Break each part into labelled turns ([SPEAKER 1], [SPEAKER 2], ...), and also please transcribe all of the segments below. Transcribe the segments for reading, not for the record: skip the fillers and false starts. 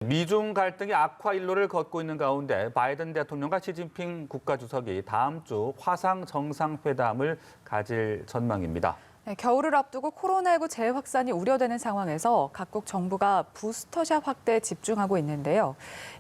[SPEAKER 1] 미중 갈등이 악화 일로를 걷고 있는 가운데 바이든 대통령과 시진핑 국가주석이 다음 주 화상 정상회담을 가질 전망입니다.
[SPEAKER 2] 네, 겨울을 앞두고 코로나19 재확산이 우려되는 상황에서 각국 정부가 부스터샷 확대에 집중하고 있는데요.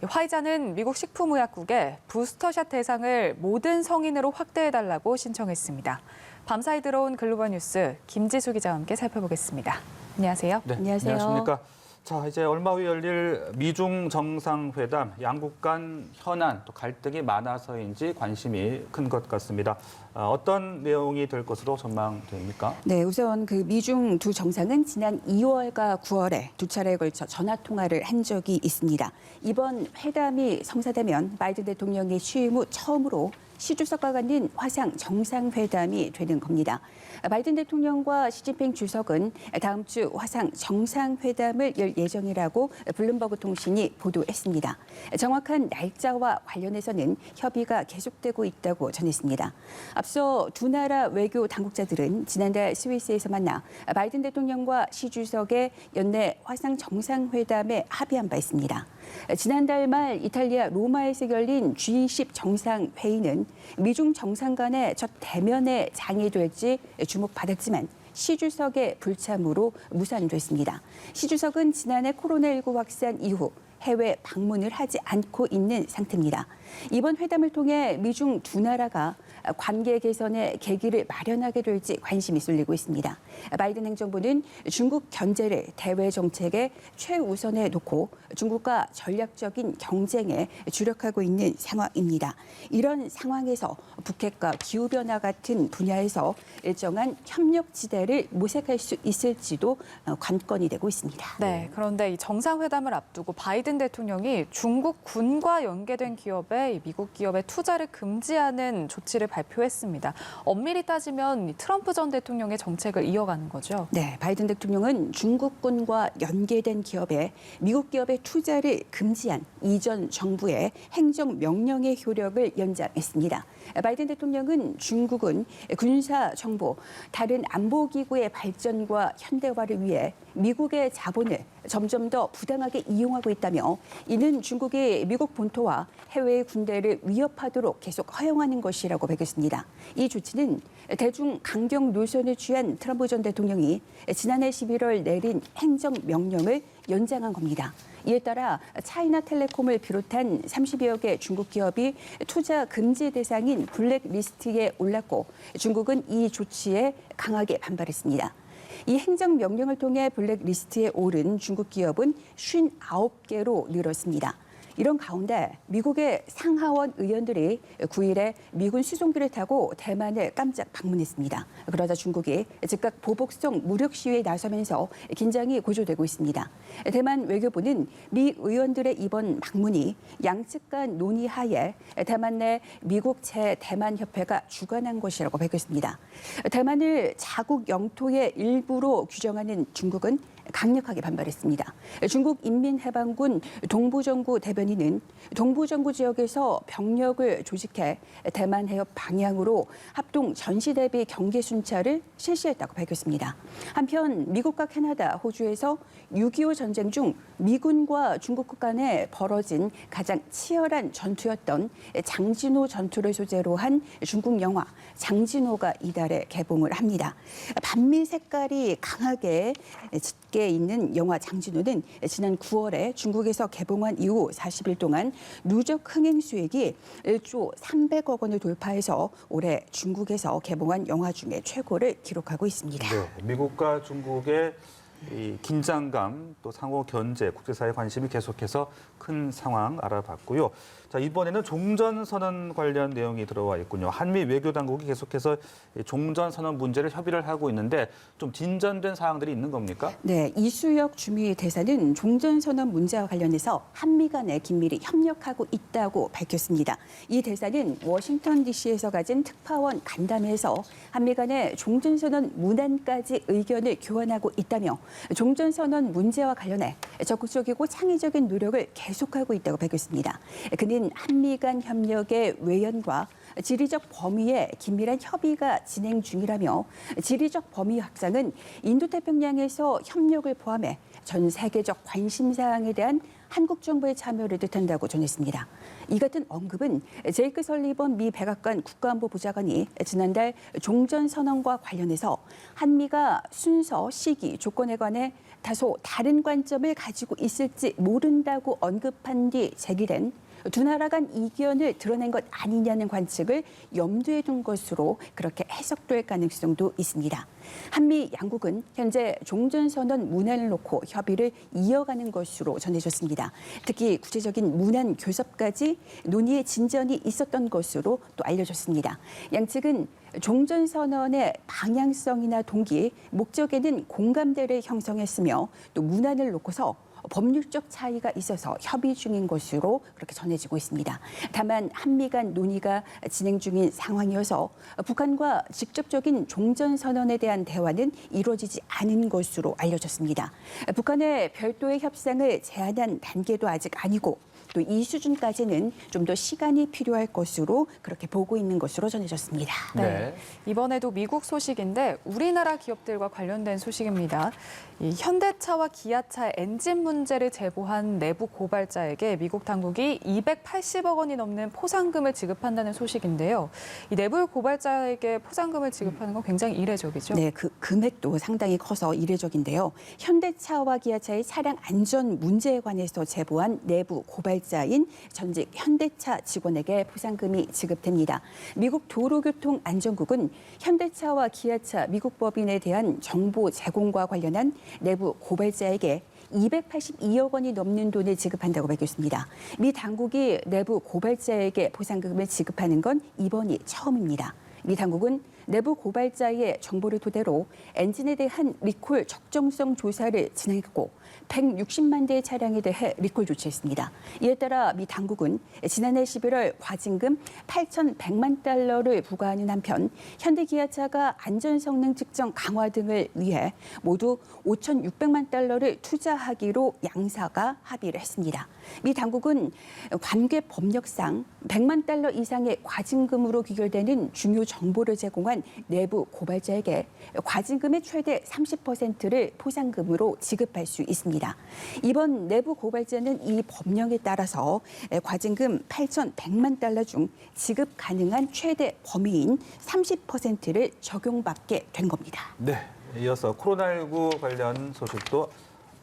[SPEAKER 2] 화이자는 미국 식품의약국에 부스터샷 대상을 모든 성인으로 확대해달라고 신청했습니다. 밤사이 들어온 글로벌 뉴스 김지수 기자와 함께 살펴보겠습니다. 안녕하세요.
[SPEAKER 1] 네,
[SPEAKER 3] 안녕하세요.
[SPEAKER 1] 안녕하십니까. 자, 이제 얼마 후 열릴 미중 정상회담, 양국 간 현안, 또 갈등이 많아서인지 관심이 큰 것 같습니다. 어떤 내용이 될 것으로 전망됩니까?
[SPEAKER 3] 네, 우선 그 미중 두 정상은 지난 2월과 9월에 두 차례에 걸쳐 전화 통화를 한 적이 있습니다. 이번 회담이 성사되면 바이든 대통령이 취임 후 처음으로 시 주석과 갖는 화상 정상회담이 되는 겁니다. 바이든 대통령과 시진핑 주석은 다음 주 화상 정상회담을 열 예정이라고 블룸버그 통신이 보도했습니다. 정확한 날짜와 관련해서는 협의가 계속되고 있다고 전했습니다. 앞서 두 나라 외교 당국자들은 지난달 스위스에서 만나 바이든 대통령과 시 주석의 연내 화상 정상회담에 합의한 바 있습니다. 지난달 말 이탈리아 로마에서 열린 G20 정상회의는 미중 정상 간의 첫 대면의 장이 될지 주목받았지만 시 주석의 불참으로 무산됐습니다. 시 주석은 지난해 코로나19 확산 이후 해외 방문을 하지 않고 있는 상태입니다. 이번 회담을 통해 미중 두 나라가 관계 개선의 계기를 마련하게 될지 관심이 쏠리고 있습니다. 바이든 행정부는 중국 견제를 대외 정책의 최우선에 놓고 중국과 전략적인 경쟁에 주력하고 있는 상황입니다. 이런 상황에서 북핵과 기후변화 같은 분야에서 일정한 협력 지대를 모색할 수 있을지도 관건이 되고 있습니다.
[SPEAKER 2] 네, 그런데 이 정상회담을 앞두고 바이든 대통령이 중국 군과 연계된 기업에 미국 기업의 투자를 금지하는 조치를 발표했습니다. 엄밀히 따지면 트럼프 전 대통령의 정책을 이어가는 거죠.
[SPEAKER 3] 네, 바이든 대통령은 중국군과 연계된 기업에 미국 기업의 투자를 금지한 이전 정부의 행정명령의 효력을 연장했습니다. 바이든 대통령은 중국은 군사 정보, 다른 안보기구의 발전과 현대화를 위해 미국의 자본을 점점 더 부당하게 이용하고 있다며 이는 중국이 미국 본토와 해외의 군대를 위협하도록 계속 허용하는 것이라고 밝혔습니다. 이 조치는 대중 강경 노선을 취한 트럼프 전 대통령이 지난해 11월 내린 행정명령을 연장한 겁니다. 이에 따라 차이나텔레콤을 비롯한 30여 개 중국 기업이 투자 금지 대상인 블랙리스트에 올랐고 중국은 이 조치에 강하게 반발했습니다. 이 행정명령을 통해 블랙리스트에 오른 중국 기업은 59개로 늘었습니다. 이런 가운데 미국의 상하원 의원들이 9일에 미군 수송기를 타고 대만을 깜짝 방문했습니다. 그러자 중국이 즉각 보복성 무력 시위에 나서면서 긴장이 고조되고 있습니다. 대만 외교부는 미 의원들의 이번 방문이 양측 간 논의하에 대만 내 미국 제-대만협회가 주관한 것이라고 밝혔습니다. 대만을 자국 영토의 일부로 규정하는 중국은 강력하게 반발했습니다. 중국 인민해방군 동부정구 대변인은 동부정구 지역에서 병력을 조직해 대만 해협 방향으로 합동 전시 대비 경계 순찰을 실시했다고 밝혔습니다. 한편 미국과 캐나다, 호주에서 6.25 전쟁 중 미군과 중국 간에 벌어진 가장 치열한 전투였던 장진호 전투를 소재로 한 중국 영화 장진호가 이달에 개봉을 합니다. 반미 색깔이 강하게 짙게 있는 영화 장진호는 지난 9월에 중국에서 개봉한 이후 40일 동안 누적 흥행 수익이 1조 300억 원을 돌파해서 올해 중국에서 개봉한 영화 중에 최고를 기록하고 있습니다.
[SPEAKER 1] 네, 미국과 중국의 이 긴장감, 또 상호 견제, 국제사회 관심이 계속해서 큰 상황 알아봤고요. 자, 이번에는 종전선언 관련 내용이 들어와 있군요. 한미 외교당국이 계속해서 종전선언 문제를 협의를 하고 있는데 좀 진전된 사항들이 있는 겁니까?
[SPEAKER 3] 네, 이수혁 주미 대사는 종전선언 문제와 관련해서 한미 간에 긴밀히 협력하고 있다고 밝혔습니다. 이 대사는 워싱턴 DC에서 가진 특파원 간담회에서 한미 간의 종전선언 문안까지 의견을 교환하고 있다며 종전선언 문제와 관련해 적극적이고 창의적인 노력을 계속하고 있다고 밝혔습니다. 그는 한미 간 협력의 외연과 지리적 범위에 긴밀한 협의가 진행 중이라며 지리적 범위 확장은 인도태평양에서 협력을 포함해 전 세계적 관심사항에 대한 한국 정부의 참여를 뜻한다고 전했습니다. 이 같은 언급은 제이크 설리번 미 백악관 국가안보보좌관이 지난달 종전선언과 관련해서 한미가 순서, 시기, 조건에 관해 다소 다른 관점을 가지고 있을지 모른다고 언급한 뒤 제기된 두 나라 간 이견을 드러낸 것 아니냐는 관측을 염두에 둔 것으로 그렇게 해석될 가능성도 있습니다. 한미 양국은 현재 종전선언 문안을 놓고 협의를 이어가는 것으로 전해졌습니다. 특히 구체적인 문안 교섭까지 논의의 진전이 있었던 것으로 또 알려졌습니다. 양측은 종전선언의 방향성이나 동기, 목적에는 공감대를 형성했으며 또 문안을 놓고서 법률적 차이가 있어서 협의 중인 것으로 그렇게 전해지고 있습니다. 다만 한미 간 논의가 진행 중인 상황이어서 북한과 직접적인 종전선언에 대한 대화는 이루어지지 않은 것으로 알려졌습니다. 북한의 별도의 협상을 제안한 단계도 아직 아니고 또 이 수준까지는 좀 더 시간이 필요할 것으로 그렇게 보고 있는 것으로 전해졌습니다.
[SPEAKER 2] 네. 이번에도 미국 소식인데 우리나라 기업들과 관련된 소식입니다. 이 현대차와 기아차 엔진 문제를 제보한 내부 고발자에게 미국 당국이 280억 원이 넘는 포상금을 지급한다는 소식인데요. 이 내부 고발자에게 포상금을 지급하는 건 굉장히 이례적이죠.
[SPEAKER 3] 네, 그 금액도 상당히 커서 이례적인데요. 현대차와 기아차의 차량 안전 문제에 관해서 제보한 내부 고발자인 전직 현대차 직원에게 포상금이 지급됩니다. 미국 도로교통안전국은 현대차와 기아차 미국 법인에 대한 정보 제공과 관련한 내부 고발자에게 282억 원이 넘는 돈을 지급한다고 밝혔습니다. 미 당국이 내부 고발자에게 포상금을 지급하는 건 이번이 처음입니다. 미 당국은 내부 고발자의 정보를 토대로 엔진에 대한 리콜 적정성 조사를 진행했고 160만 대의 차량에 대해 리콜 조치했습니다. 이에 따라 미 당국은 지난해 11월 과징금 8,100만 달러를 부과하는 한편 현대기아차가 안전성능 측정 강화 등을 위해 모두 5,600만 달러를 투자하기로 양사가 합의를 했습니다. 미 당국은 관계 법령상 100만 달러 이상의 과징금으로 귀결되는 중요 정보를 제공한 내부 고발자에게 과징금의 최대 30%를 포상금으로 지급할 수 있습니다. 이번 내부 고발자는 이 법령에 따라서 과징금 8,100만 달러 중 지급 가능한 최대 범위인 30%를 적용받게 된 겁니다.
[SPEAKER 1] 네, 이어서 코로나19 관련 소식도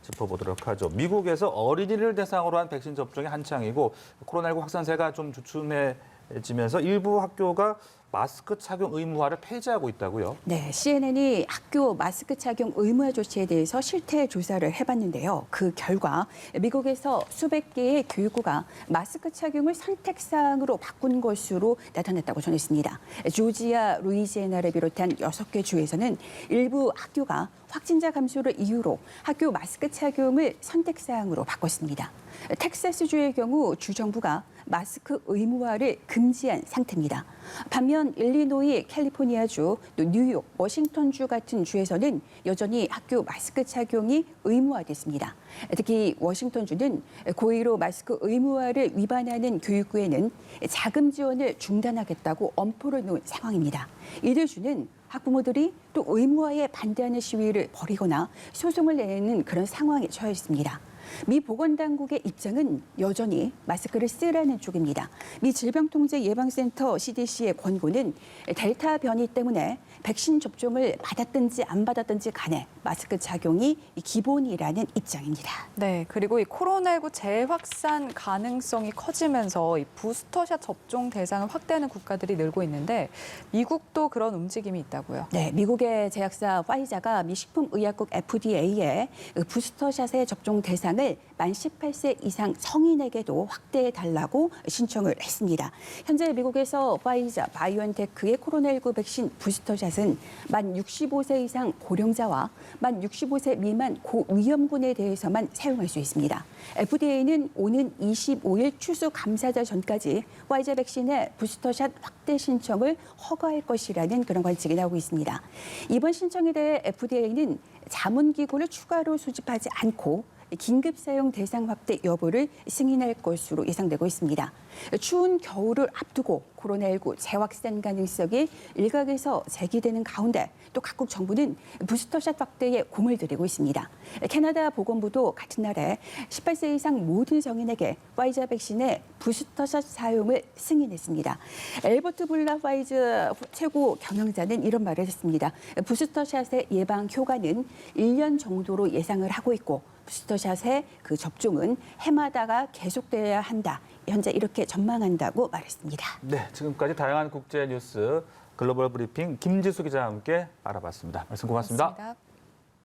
[SPEAKER 1] 짚어보도록 하죠. 미국에서 어린이를 대상으로 한 백신 접종이 한창이고 코로나19 확산세가 좀 주춤해지면서 일부 학교가 마스크 착용 의무화를 폐지하고 있다고요?
[SPEAKER 3] 네, CNN이 학교 마스크 착용 의무화 조치에 대해서 실태 조사를 해봤는데요. 그 결과 미국에서 수백 개의 교육부가 마스크 착용을 선택사항으로 바꾼 것으로 나타났다고 전했습니다. 조지아, 루이지애나를 비롯한 6개 주에서는 일부 학교가 확진자 감소를 이유로 학교 마스크 착용을 선택사항으로 바꿨습니다. 텍사스주의 경우 주정부가 마스크 의무화를 금지한 상태입니다. 반면 일리노이, 캘리포니아주, 또 뉴욕, 워싱턴주 같은 주에서는 여전히 학교 마스크 착용이 의무화됐습니다. 특히 워싱턴주는 고의로 마스크 의무화를 위반하는 교육부에는 자금 지원을 중단하겠다고 엄포를 놓은 상황입니다. 이들 주는 학부모들이 또 의무화에 반대하는 시위를 벌이거나 소송을 내는 그런 상황에 처해 있습니다. 미 보건당국의 입장은 여전히 마스크를 쓰라는 쪽입니다. 미 질병통제예방센터 CDC의 권고는 델타 변이 때문에 백신 접종을 받았든지 안 받았든지 간에 마스크 착용이 기본이라는 입장입니다.
[SPEAKER 2] 네, 그리고 이 코로나19 재확산 가능성이 커지면서 이 부스터샷 접종 대상을 확대하는 국가들이 늘고 있는데 미국도 그런 움직임이 있다고요.
[SPEAKER 3] 네, 미국의 제약사 화이자가 미 식품의약국 FDA에 부스터샷의 접종 대상을 만 18세 이상 성인에게도 확대해달라고 신청을 했습니다. 현재 미국에서 화이자, 바이오엔테크의 코로나19 백신 부스터샷은 만 65세 이상 고령자와 만 65세 미만 고위험군에 대해서만 사용할 수 있습니다. FDA는 오는 25일 추수감사절 전까지 화이자 백신의 부스터샷 확대 신청을 허가할 것이라는 그런 관측이 나오고 있습니다. 이번 신청에 대해 FDA는 자문기구를 추가로 수집하지 않고 긴급 사용 대상 확대 여부를 승인할 것으로 예상되고 있습니다. 추운 겨울을 앞두고 코로나19 재확산 가능성이 일각에서 제기되는 가운데 또 각국 정부는 부스터샷 확대에 공을 들이고 있습니다. 캐나다 보건부도 같은 날에 18세 이상 모든 성인에게 화이자 백신의 부스터샷 사용을 승인했습니다. 엘버트 블라 화이자 최고 경영자는 이런 말을 했습니다. 부스터샷의 예방 효과는 1년 정도로 예상을 하고 있고 부스터샷의 그 접종은 해마다가 계속돼야 한다. 현재 이렇게 전망한다고 말했습니다.
[SPEAKER 1] 네, 지금까지 다양한 국제 뉴스 글로벌 브리핑 김지수 기자와 함께 알아봤습니다. 말씀 고맙습니다.
[SPEAKER 2] 고맙습니다.